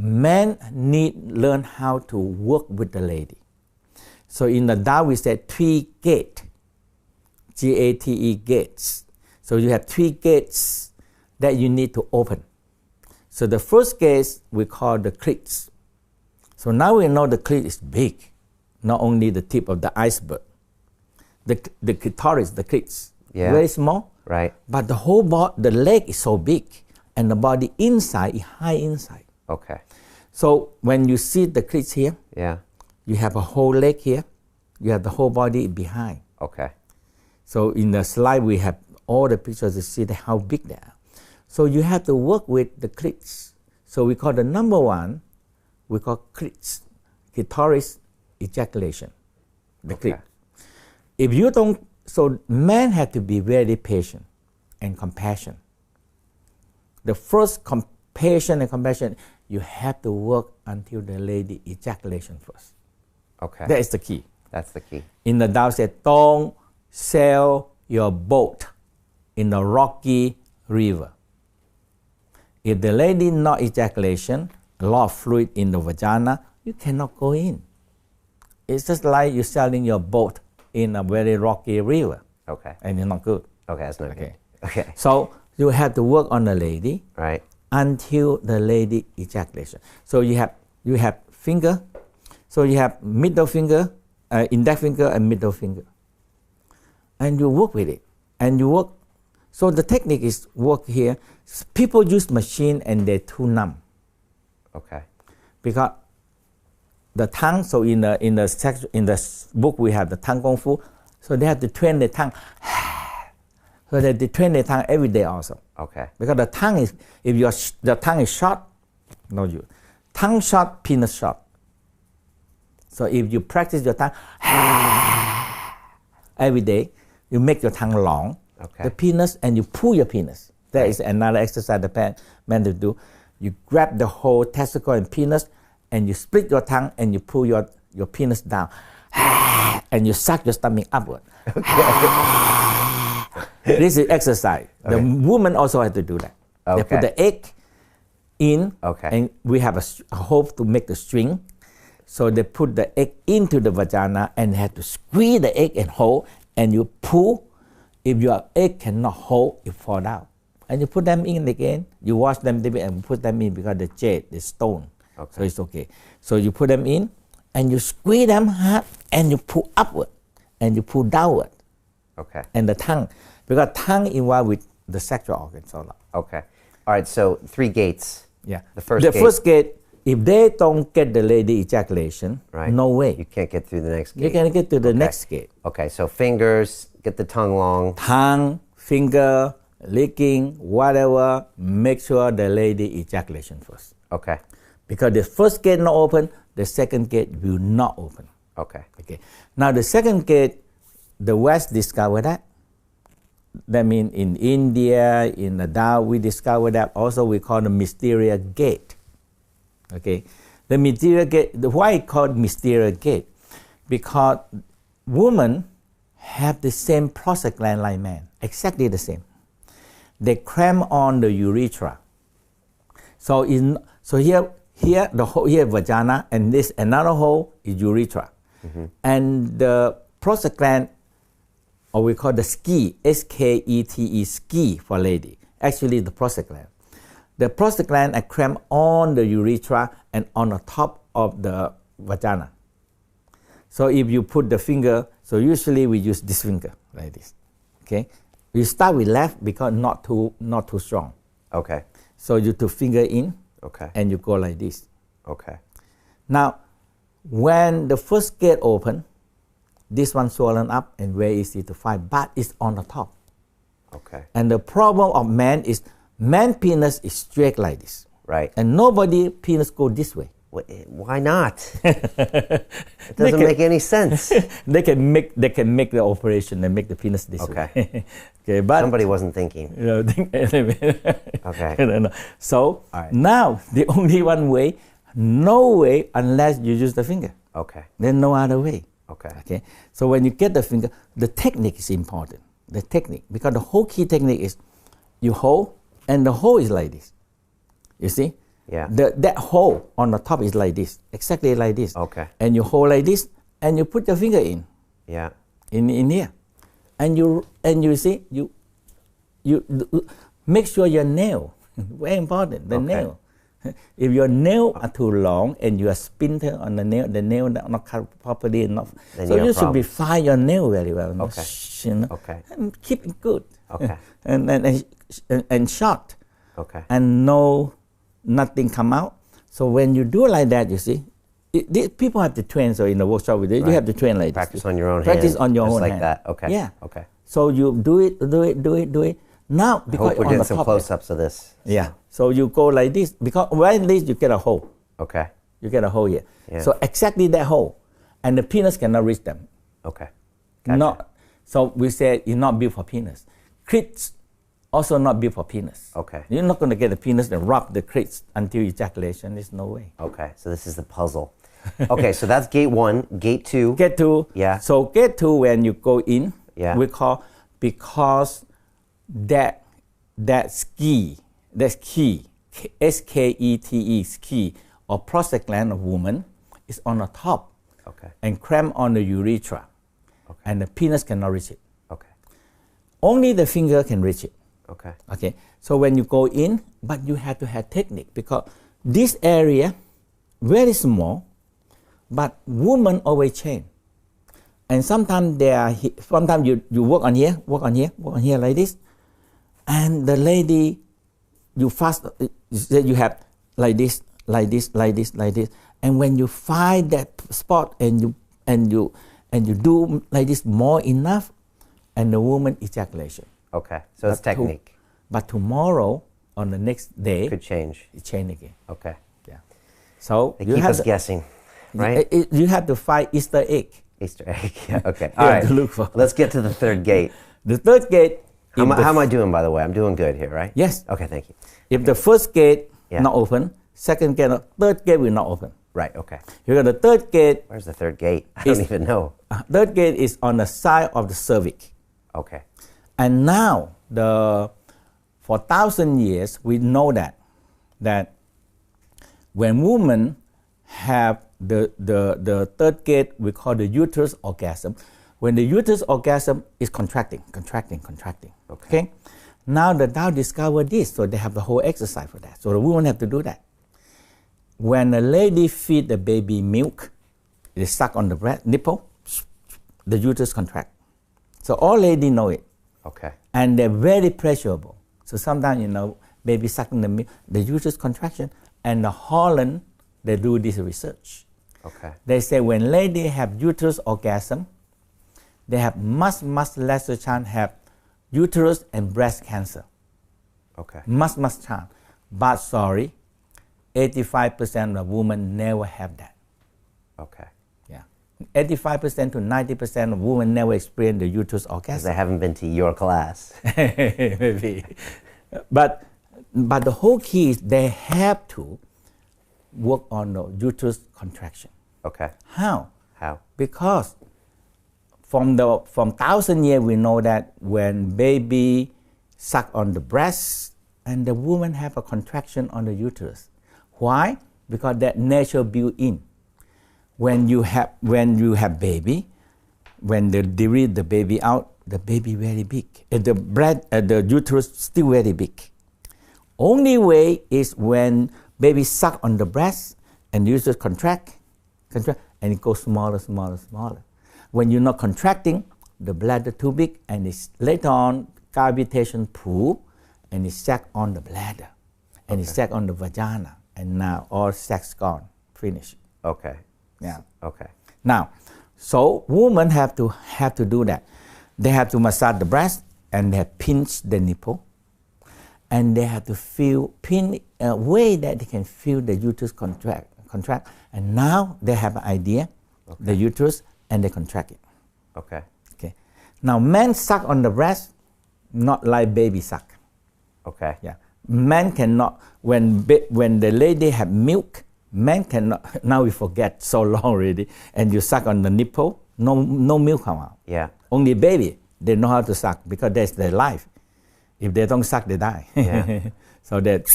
men learn how to work with the lady. So in the Tao we said 3 gates, G-A-T-E, gates. So you have 3 gates that you need to open. So the first gate we call the clit. So now we know the clit is big, not only the tip of the iceberg. The clitoris, the clit, very small, right? But the whole body, the leg is so big, and the body inside is high inside. Okay. So when you see the clit here, you have a whole leg here, you have the whole body behind. Okay. So in the slide we have all the pictures to see how big they are. So you have to work with the clits. So we call the number 1, we call clits, clitoris ejaculation, the clit. If you don't, so men have to be very patient and compassionate. The first patient and compassion, you have to work until the lady ejaculation first. Okay. That is the key. That's the key. In the Tao said, don't sail your boat in the rocky river. If the lady not ejaculation, a lot of fluid in the vagina, you cannot go in. It's just like you're sailing your boat in a very rocky river. Okay. And it's not good. Okay, that's not good. Okay. So you have to work on the lady, right, until the lady ejaculation. So you have finger. So you have middle finger, index finger, and middle finger, and you work with it, and you work. So the technique is work here. People use machine and they're too numb. Okay. Because the tongue. So in the book we have the tongue kung fu. So they have to train the tongue. So they train the tongue every day also. Okay. Because the tongue is, if the tongue is short, no use. Tongue short, penis short. So if you practice your tongue every day, you make your tongue long, the penis, and you pull your penis. That is another exercise the man to do. You grab the whole testicle and penis, and you split your tongue, and you pull your penis down, and you suck your stomach upward. This is exercise. The woman also has to do that. They put the egg in, and we have a hole to make the string. So they put the egg into the vagina and have to squeeze the egg and hold, and you pull. If your egg cannot hold, it fall out. And you put them in again. You wash them and put them in because the jade, the stone. So it's okay. So you put them in, and you squeeze them hard, and you pull upward, and you pull downward. Okay. And the tongue, because tongue involved with the sexual organs. Okay. All right. So 3 gates. Yeah. The first gate. If they don't get the lady ejaculation, no way. You can't get through the next gate. You can get to the next gate. Okay, so fingers, get the tongue long. Tongue, finger, licking, whatever, make sure the lady ejaculation first. Okay. Because the first gate not open, the second gate will not open. Okay. Okay. Now the second gate, the West discovered that. That means in India, in the Tao, we discovered that. Also we call the mysterious gate. Okay, the mysterious gate. Why it called mysterious gate? Because women have the same prostate gland like men, exactly the same. They cramp on the urethra. So here the hole here vagina, and this another hole is urethra, and the prostate gland, or we call the ski, S-K-E-T-E, ski for lady. Actually, the prostate gland. The prostate gland are cramped on the urethra and on the top of the vagina. So if you put the finger, so usually we use this finger like this. Okay, you start with left because not too strong. Okay. So you put finger in. Okay. And you go like this. Okay. Now, when the first gate open, this one swollen up and very easy to find, but it's on the top. Okay. And the problem of man is, man penis is straight like this. Right. And nobody penis go this way. Why not? It doesn't make any sense. They can make the operation and make the penis this way. Okay, but somebody wasn't thinking. Okay. So now the only one way, no way unless you use the finger. Okay. Then no other way. Okay. Okay. So when you get the finger, the technique is important. The technique, because the whole key technique is you hold, and the hole is like this. You see? Yeah. That hole on the top is like this, exactly like this. Okay. And you hold like this, and you put your finger in. Yeah. In here, and you see you make sure your nail, very important, the nail. If your nail are too long and you are splinter on the nail not cut properly enough, then so you should problem. be file your nail very well. Okay. Okay. And keep it good. Okay. and short. Okay. And nothing come out. So when you do like that, you see, people have to train. So in the workshop with you have to train like Practice this. on your own Practice hand. on your just own like hand. that. Okay. Yeah. Okay. So you do it. Now, I because hope we're on getting the some top, close-ups of this. yeah. So you go like this, because right this you get a hole. Okay. You get a hole here. Yeah. So exactly that hole, and the penis cannot reach them. Okay. Gotcha. Not. So we say it's not built for penis. Crits also not built for penis. Okay. You're not going to get the penis and rub the crits until ejaculation. There's no way. Okay. So this is the puzzle. Okay. So that's gate 1. Gate 2. Gate 2. Yeah. So gate 2, when you go in, Yeah. we call, because that key, skete, ski, or prostate gland of woman is on the top. Okay. And cramp on the urethra. Okay. And the penis cannot reach it. Okay. Only the finger can reach it. Okay. Okay. So when you go in, but you have to have technique, because this area very small, but women always change. And sometimes you work on here like this, and the lady, you have like this, and when you find that spot and you do like this more enough, and the woman ejaculation. Okay. So it's technique. But tomorrow, on the next day, Could change. it change again. Okay. Yeah. So They you keep have us to, guessing, right? You have to find Easter egg. Easter egg. Yeah. Okay. You All have right. to look for. Let's get to the third gate. The third gate. How am I doing, by the way? I'm doing good here, right? Yes. Okay. Thank you. If the first gate Yeah. not open, second gate, third gate will not open. Right. Okay. You got the third gate. Where's the third gate? I don't even know. Third gate is on the side of the cervix. Okay. And now for 1,000 years we know that when women have the third gate, we call the uterus orgasm. When the uterus orgasm is contracting. Okay. Now the Tao discovered this, so they have the whole exercise for that. So the women have to do that. When a lady feed the baby milk, they suck on the breast nipple, the uterus contract. So all ladies know it. Okay. And they're very pleasurable. So sometimes, baby sucking the milk, the uterus contraction, and the Holland, they do this research. Okay. They say when ladies have uterus orgasm, they have much lesser chance have uterus and breast cancer. Okay. Much chance. But sorry, 85% of women never have that. Okay. Yeah. 85% to 90% of women never experience the uterus Because orgasm. I haven't been to your class. Maybe. But the whole key is they have to work on the uterus contraction. Okay. How? How? Because from 1,000 years we know that when baby suck on the breast and the woman have a contraction on the uterus. Why? Because that nature built in. When you have baby, when they deliver the baby out, the baby very big. The uterus still very big. Only way is when baby suck on the breast and the uterus contract, and it goes smaller. When you're not contracting, the bladder too big, and it's later on cavitation prove, and it sack on the bladder, and it sack on the vagina, and now all sex gone, finished. Okay. Yeah. Okay. Now, so women have to do that. They have to massage the breast, and they have pinch the nipple, and they have to pin a way that they can feel the uterus contract, and now they have an idea, the uterus, and they contract it. Okay. Okay. Now, men suck on the breast, not like baby suck. Okay. Yeah. Men cannot. When the lady have milk, men cannot. Now we forget so long already, and you suck on the nipple, no milk come out. Yeah. Only baby, they know how to suck because that's their life. If they don't suck, they die. Yeah. So that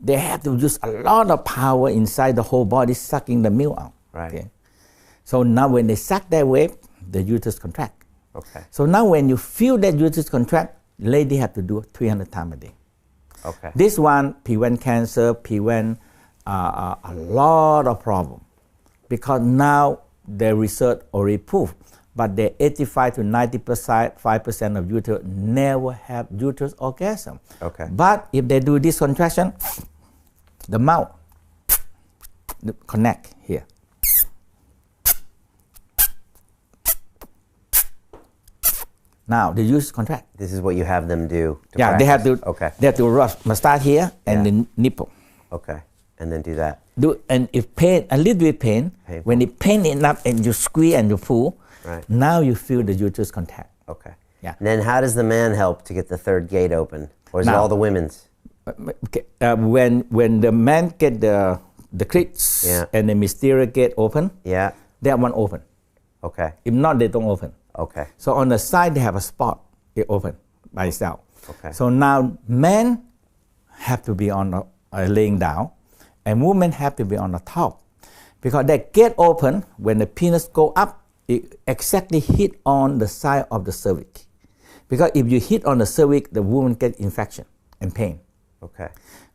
they have to use a lot of power inside the whole body, sucking the milk out. Right. Okay? So now when they suck that way, the uterus contract. Okay. So now when you feel that uterus contract, lady have to do 300 times a day. Okay. This one prevent cancer, prevent a lot of problem, because now the research already proved, but the 85 to 95% of uterus never have uterus orgasm. Okay. But if they do this contraction, the mouth connect here. Now the uterus contract. This is what you have them do. Yeah, practice. they have to. Okay. They have to start here and the nipple. Okay, and then do that. And if pain, a little bit pain, Painful. when it pain enough and you squeeze and you pull, Right. now you feel the uterus contact. Okay. Yeah. And then how does the man help to get the third gate open, or is it Now- all the women's? When the man get the cleats and the mysterious gate open, Yeah. that one open. Okay. If not, they don't open. Okay. So on the side they have a spot, it open by itself. Okay. So now men have to be on laying down, and women have to be on the top, because that gate open when the penis go up, it exactly hit on the side of the cervix. Because if you hit on the cervix, the woman get infection and pain. Okay.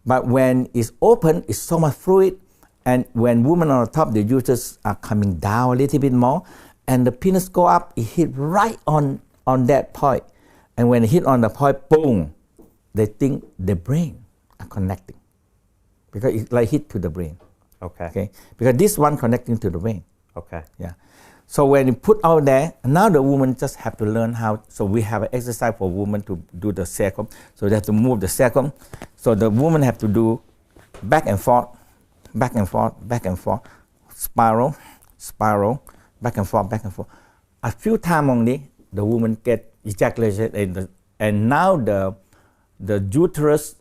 But when it's open, it's so much fluid, and when women on the top, the uterus are coming down a little bit more, and the penis go up, it hit right on that point. And when it hit on the point, boom, they think the brain are connecting, because it's like hit to the brain. Okay. Because this one connecting to the brain. Okay. Yeah. So when you put out there, now the woman just have to learn how. So we have an exercise for women to do the sacrum. So they have to move the sacrum. So the woman have to do back and forth, back and forth, back and forth, spiral, spiral, back and forth, back and forth. A few times only, the woman get ejaculation, and now the uterus.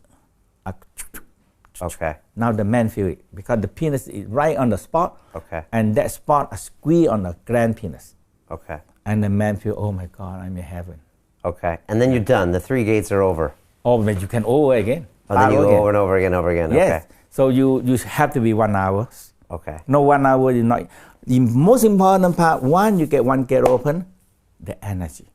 Okay. Now the man feel it, because the penis is right on the spot. Okay. And that spot squeeze on the grand penis. Okay. And the man feel, oh my God, I'm in heaven. Okay. And then you're done. The 3 gates are over. Oh, but you can over again. Oh, then you go over and over again, over again. Yes. Okay. So you have to be 1 hour. Okay. No 1 hour is not. The most important part, one, you get one gate open, the energy.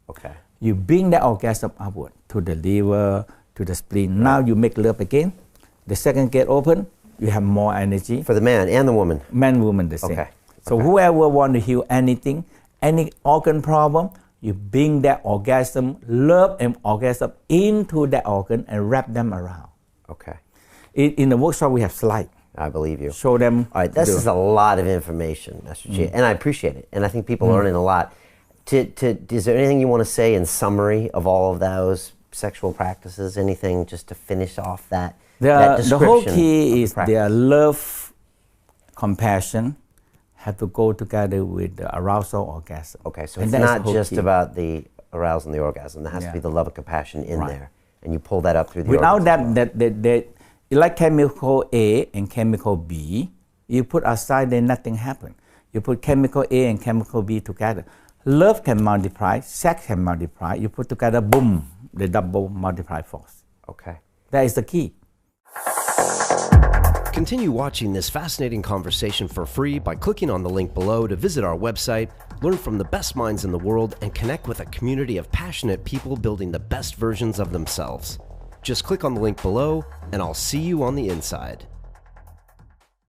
Okay. You bring the orgasm upward to the liver, to the spleen. Now you make love again. The second gate open, you have more energy. For the man and the woman. Man, woman, the same. Okay. So whoever want to heal anything, any organ problem, you bring that orgasm, love and orgasm into that organ and wrap them around. Okay. In the workshop, we have slides. I believe you. Show them. All right, this is a lot of information, Master Chia, and I appreciate it. And I think people are learning a lot. Is there anything you want to say in summary of all of those sexual practices? Anything just to finish off that description? The whole key is practice? their love, compassion, have to go together with the arousal orgasm. Okay, so And it's that's not the whole just key. about the arousal and the orgasm. There has to be the love and compassion in there, and you pull that up through the Without organs as well. that, like chemical A and chemical B, you put aside, then nothing happen. You put chemical A and chemical B together. Love can multiply, sex can multiply. You put together, boom, the double multiply force. Okay. That is the key. Continue watching this fascinating conversation for free by clicking on the link below to visit our website, learn from the best minds in the world, and connect with a community of passionate people building the best versions of themselves. Just click on the link below, and I'll see you on the inside.